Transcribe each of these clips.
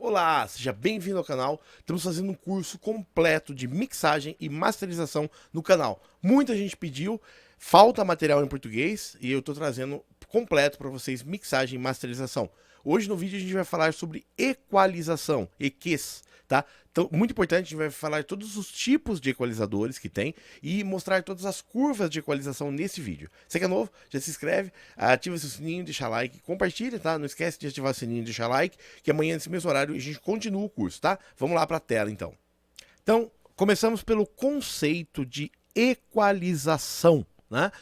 Olá, seja bem-vindo ao canal. Estamos fazendo um curso completo de mixagem e masterização no canal. Muita gente pediu, falta material em português e eu estou trazendo completo para vocês mixagem e masterização. Hoje no vídeo a gente vai falar sobre equalização, EQs, tá? Então, muito importante, a gente vai falar de todos os tipos de equalizadores que tem e mostrar todas as curvas de equalização nesse vídeo. Você que é novo, já se inscreve, ativa seu sininho, deixa like, compartilha, tá? Não esquece de ativar o sininho e deixar like, que amanhã nesse mesmo horário a gente continua o curso, tá? Vamos lá para a tela então. Então, começamos pelo conceito de equalização, né?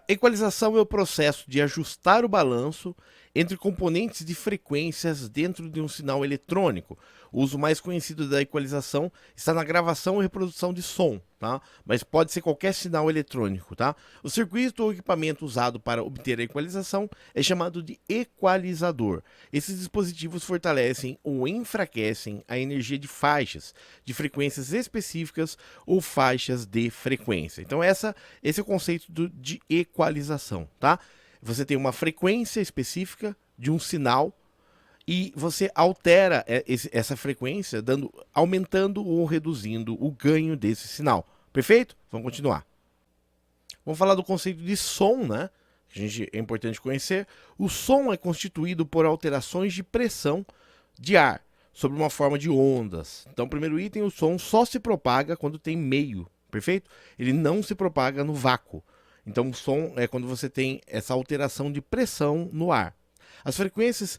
Equalização é o processo de ajustar o balanço entre componentes de frequências dentro de um sinal eletrônico. O uso mais conhecido da equalização está na gravação e reprodução de som, tá? Mas pode ser qualquer sinal eletrônico, tá? O circuito ou equipamento usado para obter a equalização é chamado de equalizador. Esses dispositivos fortalecem ou enfraquecem a energia de faixas de frequências específicas ou faixas de frequência. Então esse é o conceito de equalização, tá? Você tem uma frequência específica de um sinal e você altera essa frequência, aumentando ou reduzindo o ganho desse sinal. Perfeito? Vamos continuar. Vamos falar do conceito de som, né? É importante conhecer. O som é constituído por alterações de pressão de ar sob uma forma de ondas. Então, primeiro item, o som só se propaga quando tem meio, perfeito? Ele não se propaga no vácuo. Então, o som é quando você tem essa alteração de pressão no ar. As frequências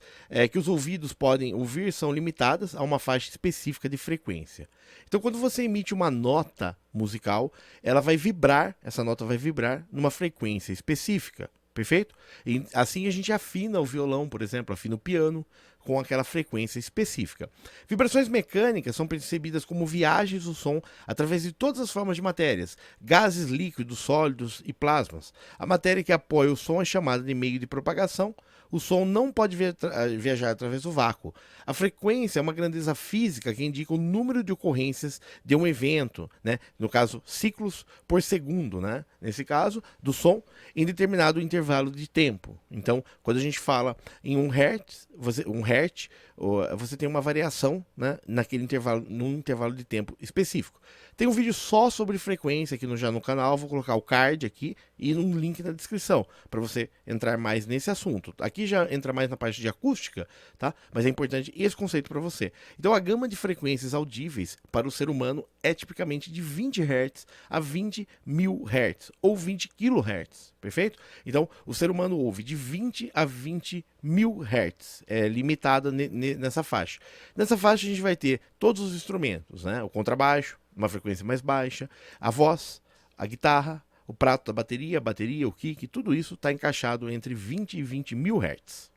que os ouvidos podem ouvir são limitadas a uma faixa específica de frequência. Então, quando você emite uma nota musical, essa nota vai vibrar numa frequência específica, perfeito? E assim a gente afina o violão, por exemplo, afina o piano com aquela frequência específica. Vibrações mecânicas são percebidas como viagens do som através de todas as formas de matérias, gases, líquidos, sólidos e plasmas. A matéria que apoia o som é chamada de meio de propagação. O som não pode viajar através do vácuo. A frequência é uma grandeza física que indica o número de ocorrências de um evento, né? No caso, ciclos por segundo, né? Nesse caso, do som, em determinado intervalo de tempo. Então, quando a gente fala em um hertz, você tem uma variação, né, num intervalo de tempo específico. Tem um vídeo só sobre frequência aqui já no canal, vou colocar o card aqui e um link na descrição para você entrar mais nesse assunto. Aqui já entra mais na parte de acústica, tá? Mas é importante esse conceito para você. Então a gama de frequências audíveis para o ser humano é tipicamente de 20 Hz a 20.000 Hz ou 20 kHz, perfeito? Então o ser humano ouve de 20 a 20.000 Hz, é limitada nessa faixa. Nessa faixa a gente vai ter todos os instrumentos, né? O contrabaixo, uma frequência mais baixa, a voz, a guitarra, o prato da bateria, o kick, tudo isso está encaixado entre 20 e 20.000 Hz.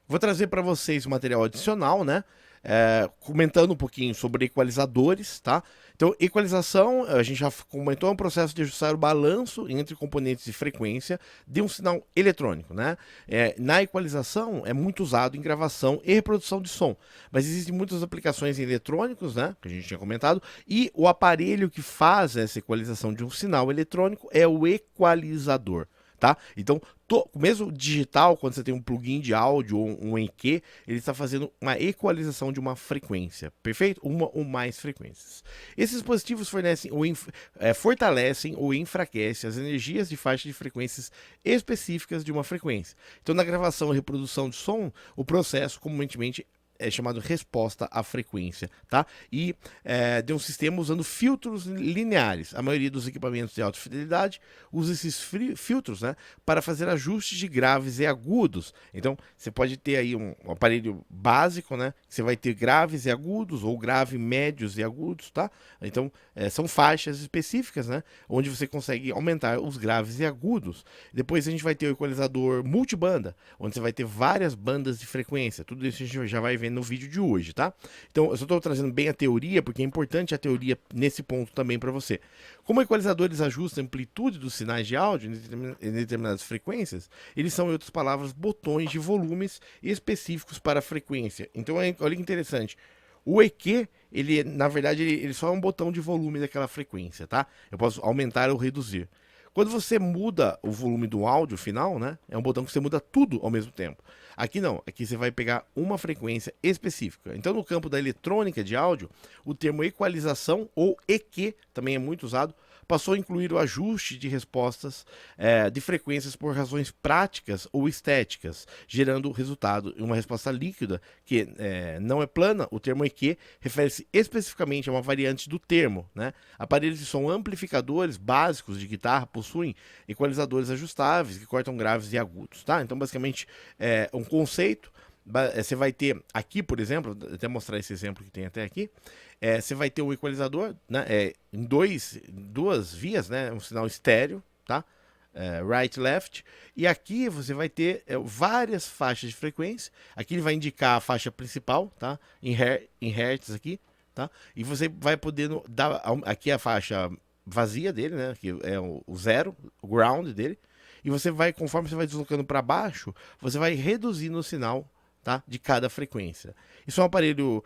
Vou trazer para vocês o material adicional, né? Comentando um pouquinho sobre equalizadores, tá? Então, equalização, a gente já comentou, é um processo de ajustar o balanço entre componentes de frequência de um sinal eletrônico, né? Na equalização, é muito usado em gravação e reprodução de som, mas existem muitas aplicações em eletrônicos, né? Que a gente tinha comentado, e o aparelho que faz essa equalização de um sinal eletrônico é o equalizador. Tá? Então, mesmo digital, quando você tem um plugin de áudio ou um EQ, ele está fazendo uma equalização de uma frequência, perfeito? Uma ou mais frequências. Esses dispositivos fortalecem ou enfraquecem as energias de faixa de frequências específicas de uma frequência. Então, na gravação e reprodução de som, o processo comumente é chamado resposta à frequência, tá? E de um sistema usando filtros lineares. A maioria dos equipamentos de alta fidelidade usa esses filtros, né, para fazer ajustes de graves e agudos. Então, você pode ter aí um aparelho básico, né? Você vai ter graves e agudos, ou grave, médios e agudos, tá? Então, são faixas específicas, né? Onde você consegue aumentar os graves e agudos. Depois a gente vai ter o equalizador multibanda, onde você vai ter várias bandas de frequência. Tudo isso a gente já vai ver no vídeo de hoje, tá? Então, eu só estou trazendo bem a teoria, porque é importante a teoria nesse ponto também para você. Como equalizadores ajustam a amplitude dos sinais de áudio em determinadas frequências, eles são, em outras palavras, botões de volumes específicos para a frequência. Então, olha que interessante. O EQ, na verdade, ele só é um botão de volume daquela frequência, tá? Eu posso aumentar ou reduzir. Quando você muda o volume do áudio final, né, é um botão que você muda tudo ao mesmo tempo. Aqui não, aqui você vai pegar uma frequência específica. Então no campo da eletrônica de áudio, o termo equalização ou EQ, também é muito usado, passou a incluir o ajuste de respostas de frequências por razões práticas ou estéticas, gerando o resultado em uma resposta líquida que não é plana. O termo EQ refere-se especificamente a uma variante do termo, né? Aparelhos de som amplificadores básicos de guitarra possuem equalizadores ajustáveis que cortam graves e agudos, tá? Então basicamente é um conceito. Você vai ter aqui, por exemplo, até mostrar esse exemplo que tem até aqui, você vai ter um equalizador, né, em duas vias, né, um sinal estéreo, tá? Right, left, e aqui você vai ter várias faixas de frequência. Aqui ele vai indicar a faixa principal, tá? Em hertz aqui, tá? E você vai poder dar aqui a faixa vazia dele, né? Que é o zero, o ground dele. E você vai, conforme você vai deslocando para baixo, você vai reduzindo o sinal, tá? De cada frequência. Isso é um aparelho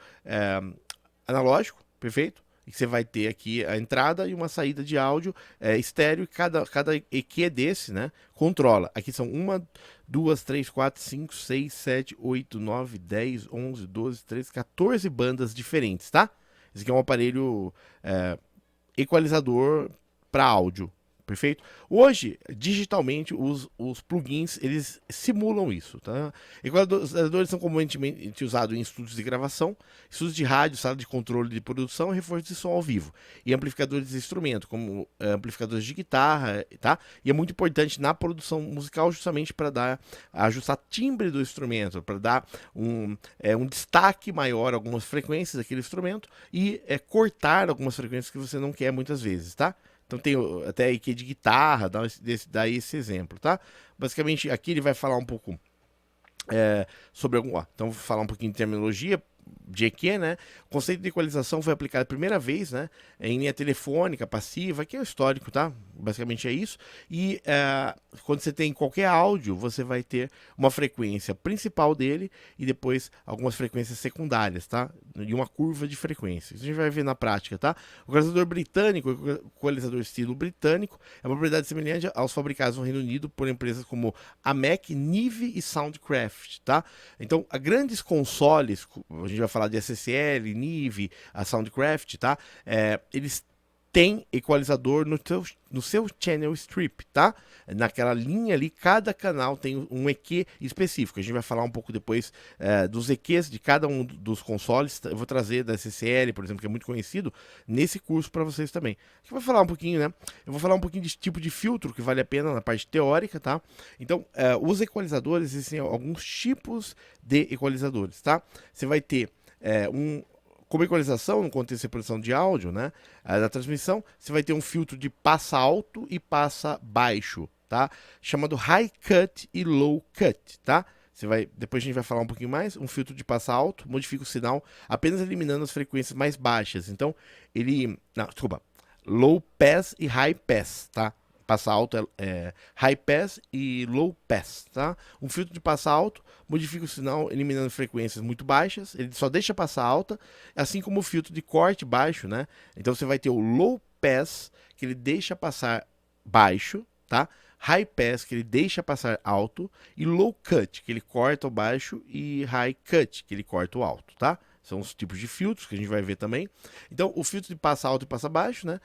analógico, perfeito? E você vai ter aqui a entrada e uma saída de áudio estéreo, e cada EQ desse, né, controla. Aqui são 1, 2, 3, 4, 5, 6, 7, 8, 9, 10, 11, 12, 13, 14 bandas diferentes, tá? Esse aqui é um aparelho equalizador para áudio, perfeito? Hoje, digitalmente, os plugins, eles simulam isso, tá? Equalizadores são comumente usados em estúdios de gravação, estúdios de rádio, sala de controle de produção e reforço de som ao vivo. E amplificadores de instrumento, como amplificadores de guitarra, tá? E é muito importante na produção musical justamente para ajustar timbre do instrumento, para dar um destaque maior a algumas frequências daquele instrumento e cortar algumas frequências que você não quer muitas vezes, tá? Então tem até EQ de guitarra, dá esse exemplo, tá? Basicamente aqui ele vai falar um pouco sobre algum. Então vou falar um pouquinho de terminologia de EQ, né? O conceito de equalização foi aplicado a primeira vez, né, em linha telefônica passiva, que é o histórico, tá? Basicamente é isso. E quando você tem qualquer áudio, você vai ter uma frequência principal dele e depois algumas frequências secundárias, tá? E uma curva de frequência. Isso a gente vai ver na prática, tá? O equalizador britânico, o equalizador estilo britânico, é uma propriedade semelhante aos fabricados no Reino Unido por empresas como a Mac, Neve e Soundcraft, tá? Então, a grandes consoles, a gente vai falar de SSL, Neve, a Soundcraft, tá? Eles têm equalizador no seu channel strip, tá? Naquela linha ali, cada canal tem um EQ específico. A gente vai falar um pouco depois dos EQs de cada um dos consoles. Eu vou trazer da SSL, por exemplo, que é muito conhecido, nesse curso para vocês também. A gente vai falar um pouquinho, né? Eu vou falar um pouquinho de tipo de filtro que vale a pena na parte teórica, tá? Então, os equalizadores, existem alguns tipos de equalizadores, tá? Você vai ter como equalização, no contexto de reprodução de áudio, né, da transmissão, você vai ter um filtro de passa alto e passa baixo, tá? Chamado high cut e low cut, tá? Depois a gente vai falar um pouquinho mais. Um filtro de passa alto modifica o sinal apenas eliminando as frequências mais baixas. Então, desculpa, low pass e high pass, tá? Passa alto é high pass e low pass, tá? Um filtro de passa alto modifica o sinal eliminando frequências muito baixas, ele só deixa passar alta, assim como o filtro de corte baixo, né? Então você vai ter o low pass, que ele deixa passar baixo, tá? High pass, que ele deixa passar alto, e low cut, que ele corta o baixo, e high cut, que ele corta o alto, tá? São os tipos de filtros que a gente vai ver também. Então, o filtro de passa alto e passa baixo, né?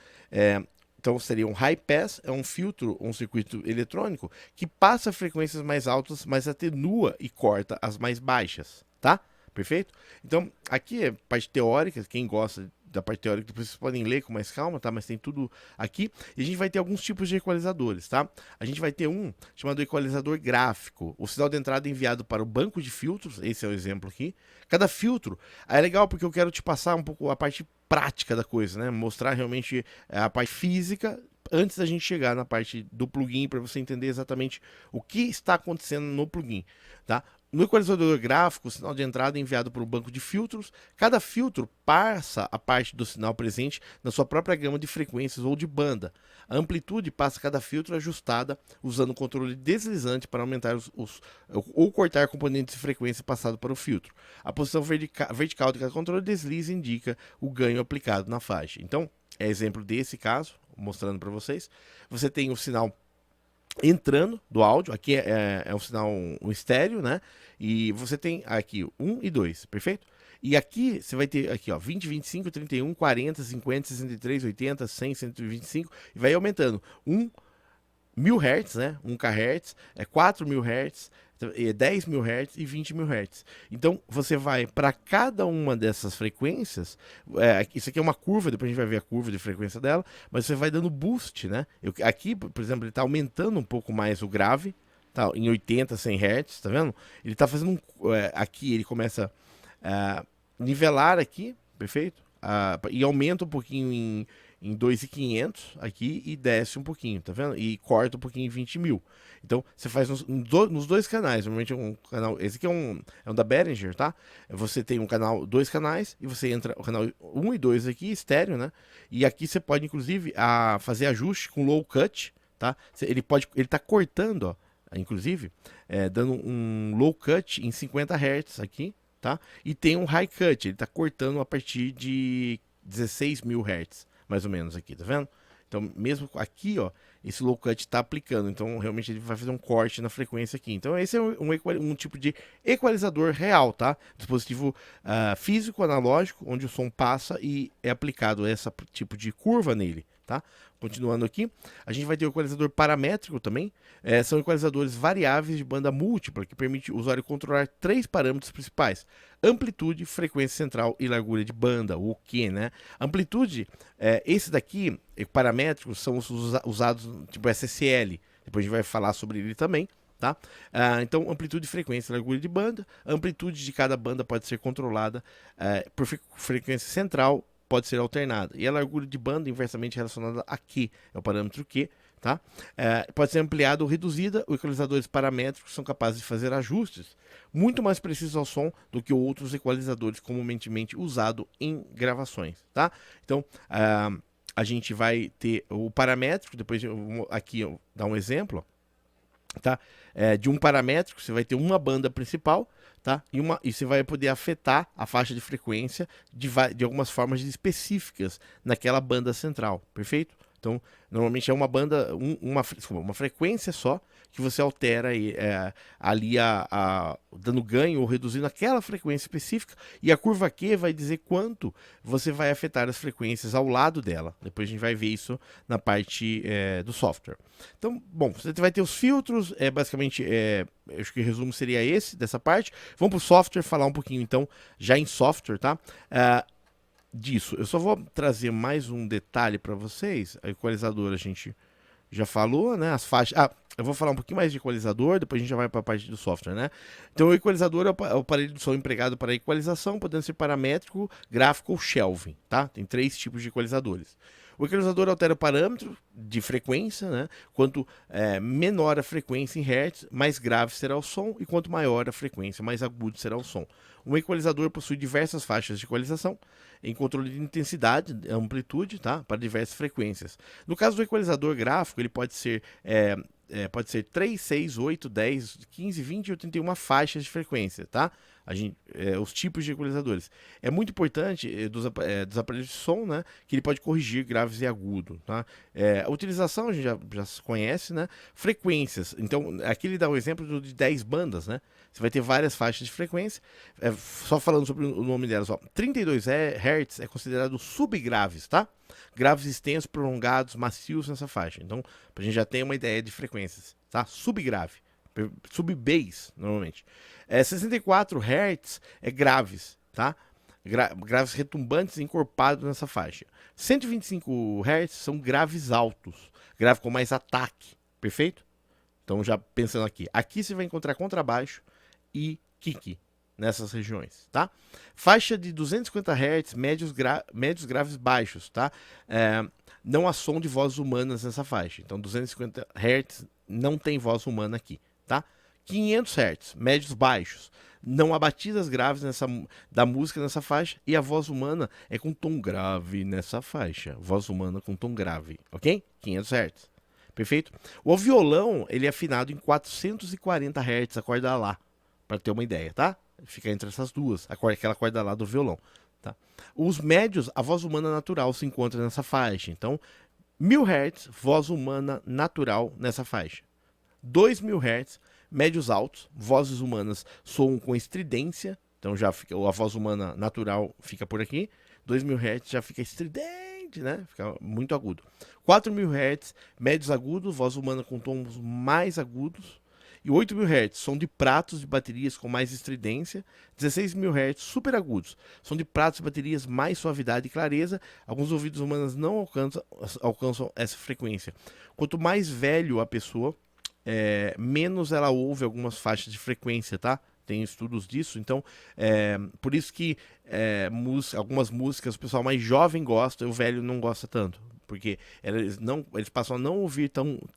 Então seria um high pass, é um filtro, um circuito eletrônico que passa frequências mais altas, mas atenua e corta as mais baixas, tá? Perfeito? Então aqui é parte teórica, quem gosta da parte teórica depois vocês podem ler com mais calma, tá? Mas tem tudo aqui. E a gente vai ter alguns tipos de equalizadores, tá? A gente vai ter um chamado equalizador gráfico. O sinal de entrada é enviado para o banco de filtros, esse é o exemplo aqui. Cada filtro é legal porque eu quero te passar um pouco a parte prática da coisa, né? Mostrar realmente a parte física antes da gente chegar na parte do plugin para você entender exatamente o que está acontecendo no plugin, tá? No equalizador gráfico, o sinal de entrada é enviado para o banco de filtros. Cada filtro passa a parte do sinal presente na sua própria gama de frequências ou de banda. A amplitude passa a cada filtro ajustada usando o controle deslizante para aumentar ou cortar componentes de frequência passado para o filtro. A posição vertical de cada controle desliza indica o ganho aplicado na faixa. Então, é exemplo desse caso. mostrando para vocês. Você tem o sinal entrando do áudio, aqui é um sinal um estéreo, né? E você tem aqui 1 e 2, perfeito? E aqui você vai ter aqui, ó, 20, 25, 31, 40, 50, 63, 80, 100, 125 e vai aumentando. 1000 Hz, né? 1 kHz, 4000 Hz, 10.000 Hz e 20.000 Hz. Então você vai para cada uma dessas frequências. Isso aqui é uma curva, depois a gente vai ver a curva de frequência dela, mas você vai dando boost, né? Aqui, por exemplo, ele está aumentando um pouco mais o grave, tá, em 80, 100 Hz, tá vendo? Ele está fazendo aqui ele começa a nivelar aqui, perfeito? E aumenta um pouquinho em 2.500 aqui e desce um pouquinho, tá vendo? E corta um pouquinho em 20.000. Então, você faz nos dois canais. Normalmente um canal. Esse aqui é um da Behringer, tá? Você tem um canal, 2 canais, e você entra o canal 1 e 2 aqui, estéreo, né? E aqui você pode, inclusive, fazer ajuste com low cut, tá? Ele tá cortando, ó, inclusive, dando um low cut em 50 Hz aqui, tá? E tem um high cut, ele tá cortando a partir de 16.000 Hz, mais ou menos aqui, tá vendo? Então, mesmo aqui, ó, esse low cut está aplicando. Então, realmente, ele vai fazer um corte na frequência aqui. Então, esse é um tipo de equalizador real, tá? Dispositivo físico, analógico, onde o som passa e é aplicado esse tipo de curva nele, tá? Continuando aqui, a gente vai ter o equalizador paramétrico também. São equalizadores variáveis de banda múltipla, que permite o usuário controlar 3 parâmetros principais: amplitude, frequência central e largura de banda, o que, né? Amplitude, esse daqui, paramétricos, são os usados tipo SSL. Depois a gente vai falar sobre ele também, tá? Então, amplitude, frequência, largura de banda. A amplitude de cada banda pode ser controlada por frequência central, pode ser alternada. E a largura de banda inversamente relacionada a Q, é o parâmetro Q, tá? Pode ser ampliada ou reduzida. Os equalizadores paramétricos são capazes de fazer ajustes muito mais precisos ao som do que outros equalizadores comumente usados em gravações, tá? Então, a gente vai ter o paramétrico, depois aqui eu dar um exemplo, tá? De um paramétrico, você vai ter uma banda principal, tá? E você vai poder afetar a faixa de frequência de algumas formas específicas naquela banda central, perfeito? Então, normalmente é uma banda, uma frequência só, que você altera ali dando ganho ou reduzindo aquela frequência específica, e a curva Q vai dizer quanto você vai afetar as frequências ao lado dela. Depois a gente vai ver isso na parte do software. Então, bom, você vai ter os filtros, basicamente, acho que o resumo seria esse, dessa parte. Vamos para o software, falar um pouquinho então, já em software, tá? Disso. Eu só vou trazer mais um detalhe para vocês. A equalizador a gente já falou, né? As faixas. Eu vou falar um pouquinho mais de equalizador, depois a gente já vai para a parte do software, né? Então, o equalizador é o aparelho de som empregado para equalização, podendo ser paramétrico, gráfico ou shelving, tá? Tem 3 tipos de equalizadores. O equalizador altera o parâmetro de frequência, né? Quanto menor a frequência em Hz, mais grave será o som, e quanto maior a frequência, mais agudo será o som. Um equalizador possui diversas faixas de equalização, em controle de intensidade, amplitude, tá? Para diversas frequências. No caso do equalizador gráfico, ele pode ser 3, 6, 8, 10, 15, 20 e 81 faixas de frequência, tá? Os tipos de equalizadores. É muito importante dos aparelhos de som, né? Que ele pode corrigir graves e agudos, tá? A utilização a gente já se conhece, né? Frequências. Então, aqui ele dá o exemplo de 10 bandas, né? Você vai ter várias faixas de frequência. Só falando sobre o nome delas, ó. 32 Hz é considerado subgraves, tá? Graves extensos, prolongados, macios nessa faixa. Então, a gente já tem uma ideia de frequências, tá? Subgrave. Sub-bass, normalmente. 64 Hz é graves, tá? Graves retumbantes encorpados nessa faixa. 125 Hz são graves altos, grave com mais ataque, perfeito? Então, já pensando aqui você vai encontrar contrabaixo e kick nessas regiões, tá? Faixa de 250 Hz, médios graves baixos, tá? Não há som de vozes humanas nessa faixa. Então, 250 Hz não tem voz humana aqui, tá? 500 Hz, médios baixos. Não há batidas graves da música nessa faixa, e a voz humana é com tom grave nessa faixa. Voz humana com tom grave, ok? 500 Hz. Perfeito? O violão, ele é afinado em 440 Hz, a corda Lá, para ter uma ideia, tá? Fica entre essas duas, aquela corda Lá do violão, tá? Os médios, a voz humana natural se encontra nessa faixa. Então, 1000 Hz, voz humana natural nessa faixa. 2000 Hz, médios altos, vozes humanas soam com estridência, então já fica, a voz humana natural fica por aqui. 2000 Hz já fica estridente, né? Fica muito agudo. 4000 Hz, médios agudos, voz humana com tons mais agudos. E 8000 Hz, som de pratos de baterias com mais estridência. 16000 Hz, super agudos, som de pratos de baterias mais suavidade e clareza. Alguns ouvidos humanos não alcançam essa frequência. Quanto mais velho a pessoa, menos ela ouve algumas faixas de frequência, tá? Tem estudos disso, então por isso que algumas músicas o pessoal mais jovem gosta e o velho não gosta tanto, porque eles passam a não ouvir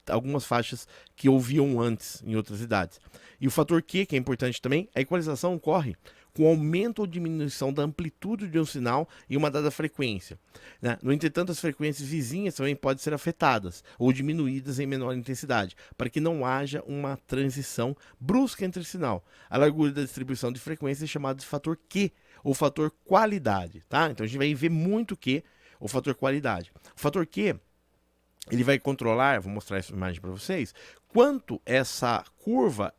algumas faixas que ouviam antes em outras idades. E o fator Q, que é importante também, a equalização ocorre com aumento ou diminuição da amplitude de um sinal em uma dada frequência, né? No entretanto, as frequências vizinhas também podem ser afetadas ou diminuídas em menor intensidade, para que não haja uma transição brusca entre sinal. A largura da distribuição de frequência é chamada de fator Q, ou fator qualidade, tá? Então a gente vai ver muito Q, o fator qualidade. O fator Q, ele vai controlar, vou mostrar essa imagem para vocês, quanto essa curva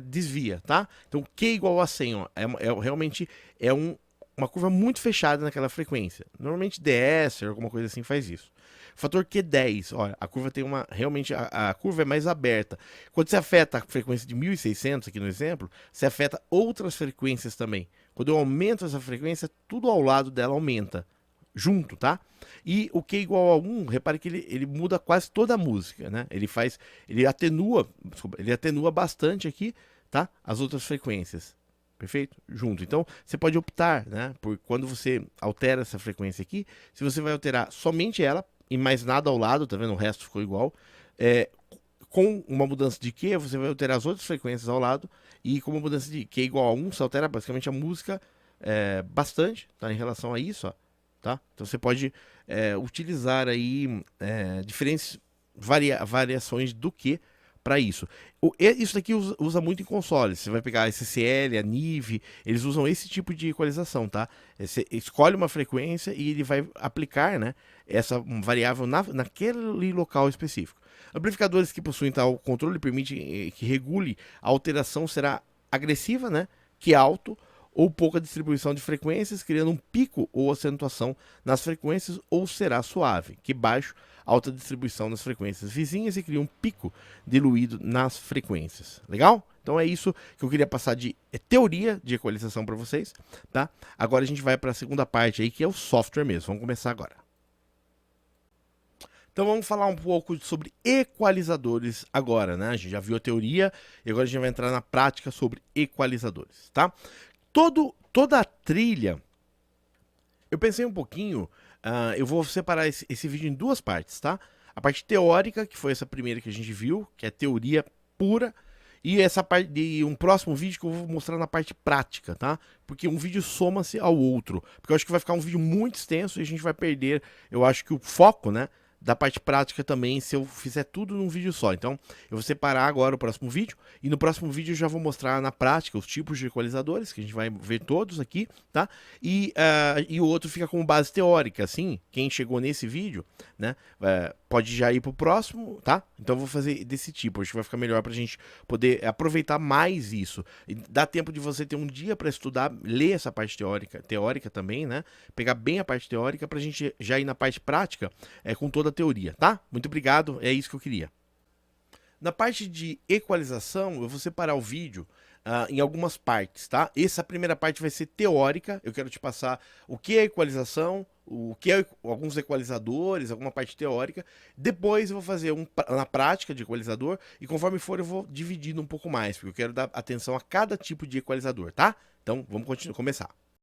desvia, tá? Então Q igual a 100, ó, realmente uma curva muito fechada naquela frequência. Normalmente DS, alguma coisa assim faz isso. Fator Q10, olha, a curva tem realmente a curva é mais aberta. Quando você afeta a frequência de 1600 aqui no exemplo, você afeta outras frequências também. Quando eu aumento essa frequência, tudo ao lado dela aumenta junto, tá? E o Q igual a 1, repare que ele muda quase toda a música, né? Ele atenua bastante aqui, tá? As outras frequências, perfeito? Junto. Então, você pode optar, né? Por quando você altera essa frequência aqui, se você vai alterar somente ela e mais nada ao lado, tá vendo? O resto ficou igual. Com uma mudança de Q, você vai alterar as outras frequências ao lado, e com uma mudança de Q igual a 1, você altera basicamente a música bastante, tá? Em relação a isso, ó. Tá? Então você pode utilizar aí diferentes variações do Q para isso. Isso daqui usa muito em consoles. Você vai pegar a SSL, a NIV, eles usam esse tipo de equalização, tá? Você escolhe uma frequência e ele vai aplicar, né, essa variável naquele local específico. Amplificadores que possuem tal controle permitem que regule a alteração, será agressiva, né, que alto, ou pouca distribuição de frequências, criando um pico ou acentuação nas frequências, ou será suave, que baixo, alta distribuição nas frequências vizinhas e cria um pico diluído nas frequências. Legal? Então é isso que eu queria passar de teoria de equalização para vocês, tá? Agora a gente vai para a segunda parte aí, que é o software mesmo. Vamos começar agora. Então vamos falar um pouco sobre equalizadores agora, né? A gente já viu a teoria e agora a gente vai entrar na prática sobre equalizadores, tá? Toda a trilha, eu pensei um pouquinho, eu vou separar esse vídeo em duas partes, tá? A parte teórica, que foi essa primeira que a gente viu, que é teoria pura, e essa parte de um próximo vídeo que eu vou mostrar na parte prática, tá? Porque um vídeo soma-se ao outro, porque eu acho que vai ficar um vídeo muito extenso e a gente vai perder, eu acho que o foco, né, da parte prática também, se eu fizer tudo num vídeo só. Então, eu vou separar agora o próximo vídeo, e no próximo vídeo eu já vou mostrar na prática os tipos de equalizadores, que a gente vai ver todos aqui, tá? E o outro fica como base teórica, assim, quem chegou nesse vídeo, né, pode já ir pro próximo, tá? Então eu vou fazer desse tipo, acho que vai ficar melhor pra gente poder aproveitar mais isso. E dá tempo de você ter um dia para estudar, ler essa parte teórica também, né? Pegar bem a parte teórica pra gente já ir na parte prática com toda a teoria, tá? Muito obrigado, é isso que eu queria. Na parte de equalização, eu vou separar o vídeo em algumas partes, tá? Essa primeira parte vai ser teórica, eu quero te passar o que é equalização, o que é alguns equalizadores, alguma parte teórica. Depois eu vou fazer na prática de equalizador, e conforme for eu vou dividindo um pouco mais, porque eu quero dar atenção a cada tipo de equalizador, tá? Então vamos começar.